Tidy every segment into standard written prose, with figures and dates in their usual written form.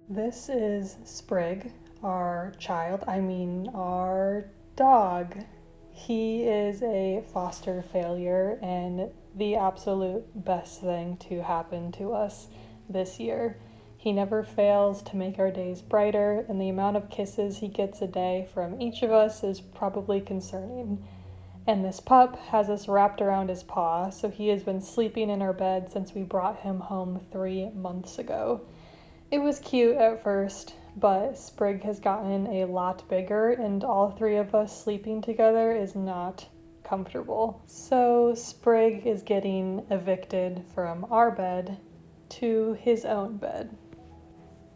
This is Sprig, our our dog. He is a foster failure and the absolute best thing to happen to us this year. He never fails to make our days brighter, and the amount of kisses he gets a day from each of us is probably concerning. And this pup has us wrapped around his paw, so he has been sleeping in our bed since we brought him home 3 months ago. It was cute at first, but Sprig has gotten a lot bigger, and all three of us sleeping together is not comfortable. So Sprig is getting evicted from our bed to his own bed.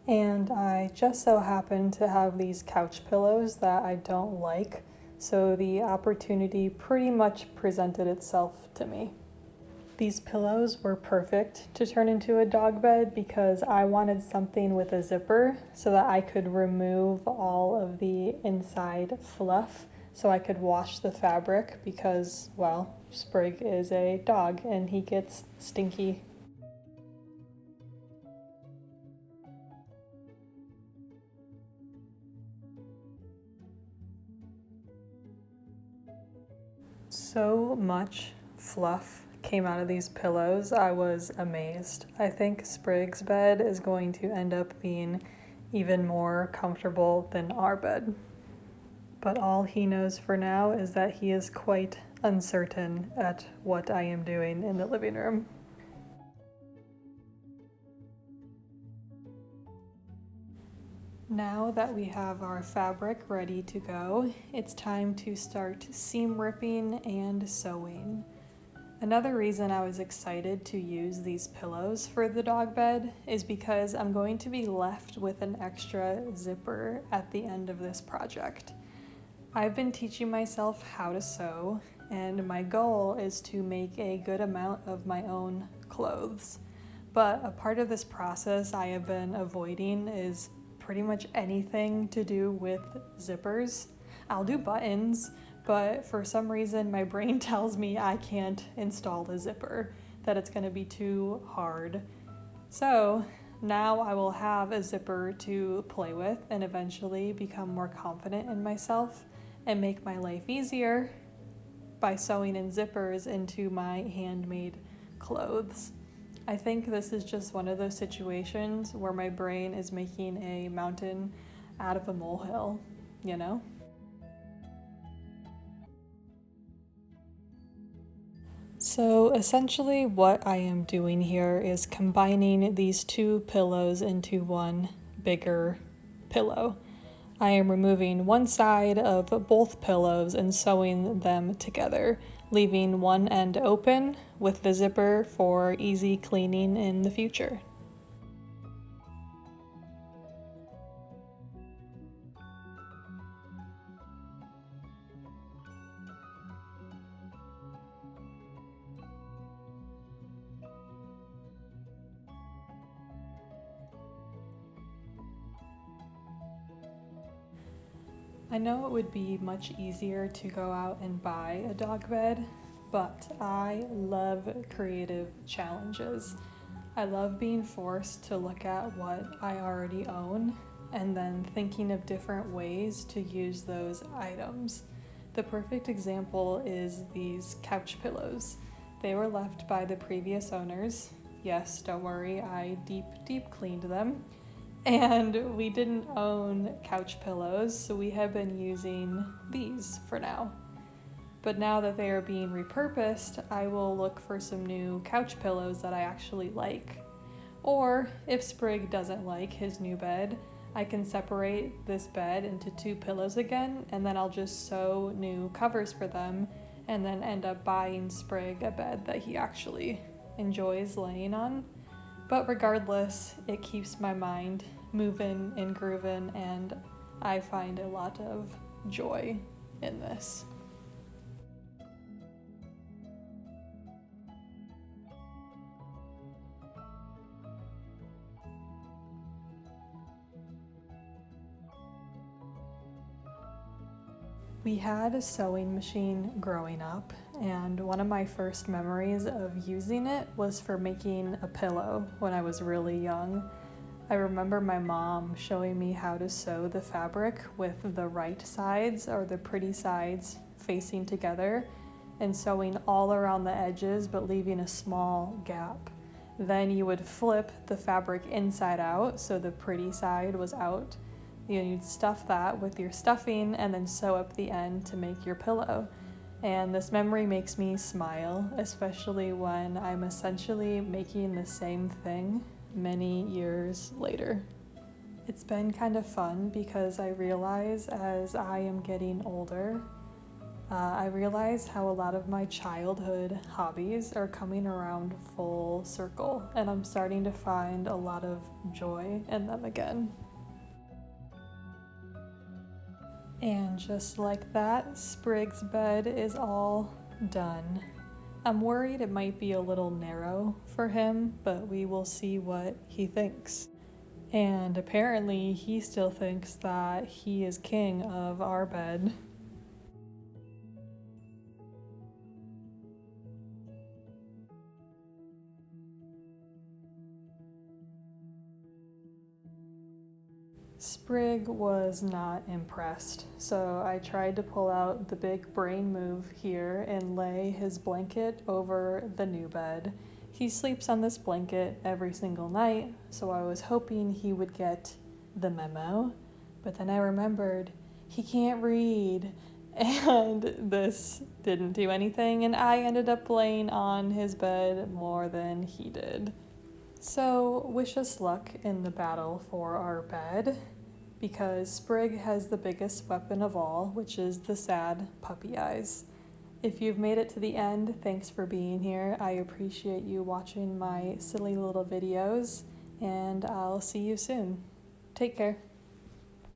And I just so happen to have these couch pillows that I don't like, so the opportunity pretty much presented itself to me. These pillows were perfect to turn into a dog bed because I wanted something with a zipper so that I could remove all of the inside fluff so I could wash the fabric because, well, Sprig is a dog and he gets stinky. So much fluff came out of these pillows, I was amazed. I think Sprig's bed is going to end up being even more comfortable than our bed. But all he knows for now is that he is quite uncertain at what I am doing in the living room. Now that we have our fabric ready to go, it's time to start seam ripping and sewing. Another reason I was excited to use these pillows for the dog bed is because I'm going to be left with an extra zipper at the end of this project. I've been teaching myself how to sew, and my goal is to make a good amount of my own clothes. But a part of this process I have been avoiding is pretty much anything to do with zippers. I'll do buttons, but for some reason my brain tells me I can't install the zipper, that it's going to be too hard. So now I will have a zipper to play with and eventually become more confident in myself and make my life easier by sewing in zippers into my handmade clothes. I think this is just one of those situations where my brain is making a mountain out of a molehill, you know? So essentially what I am doing here is combining these two pillows into one bigger pillow. I am removing one side of both pillows and sewing them together, leaving one end open with the zipper for easy cleaning in the future. I know it would be much easier to go out and buy a dog bed, but I love creative challenges. I love being forced to look at what I already own and then thinking of different ways to use those items. The perfect example is these couch pillows. They were left by the previous owners. Yes, don't worry, I deep cleaned them. And we didn't own couch pillows, so we have been using these for now. But now that they are being repurposed, I will look for some new couch pillows that I actually like. Or if Sprig doesn't like his new bed, I can separate this bed into two pillows again, and then I'll just sew new covers for them, and then end up buying Sprig a bed that he actually enjoys laying on. But regardless, it keeps my mind moving and grooving, and I find a lot of joy in this. We had a sewing machine growing up, and one of my first memories of using it was for making a pillow when I was really young. I remember my mom showing me how to sew the fabric with the right sides, or the pretty sides, facing together, and sewing all around the edges but leaving a small gap. Then you would flip the fabric inside out so the pretty side was out. You'd stuff that with your stuffing and then sew up the end to make your pillow. And this memory makes me smile, especially when I'm essentially making the same thing many years later. It's been kind of fun because I realize as I am getting older, I realize how a lot of my childhood hobbies are coming around full circle, and I'm starting to find a lot of joy in them again. And just like that, Sprig's bed is all done. I'm worried it might be a little narrow for him, but we will see what he thinks. And apparently he still thinks that he is king of our bed. Sprig was not impressed, so I tried to pull out the big brain move here and lay his blanket over the new bed. He sleeps on this blanket every single night, so I was hoping he would get the memo, but then I remembered he can't read, and this didn't do anything, and I ended up laying on his bed more than he did. So wish us luck in the battle for our bed, because Sprig has the biggest weapon of all, which is the sad puppy eyes. If you've made it to the end, thanks for being here. I appreciate you watching my silly little videos, and I'll see you soon. Take care.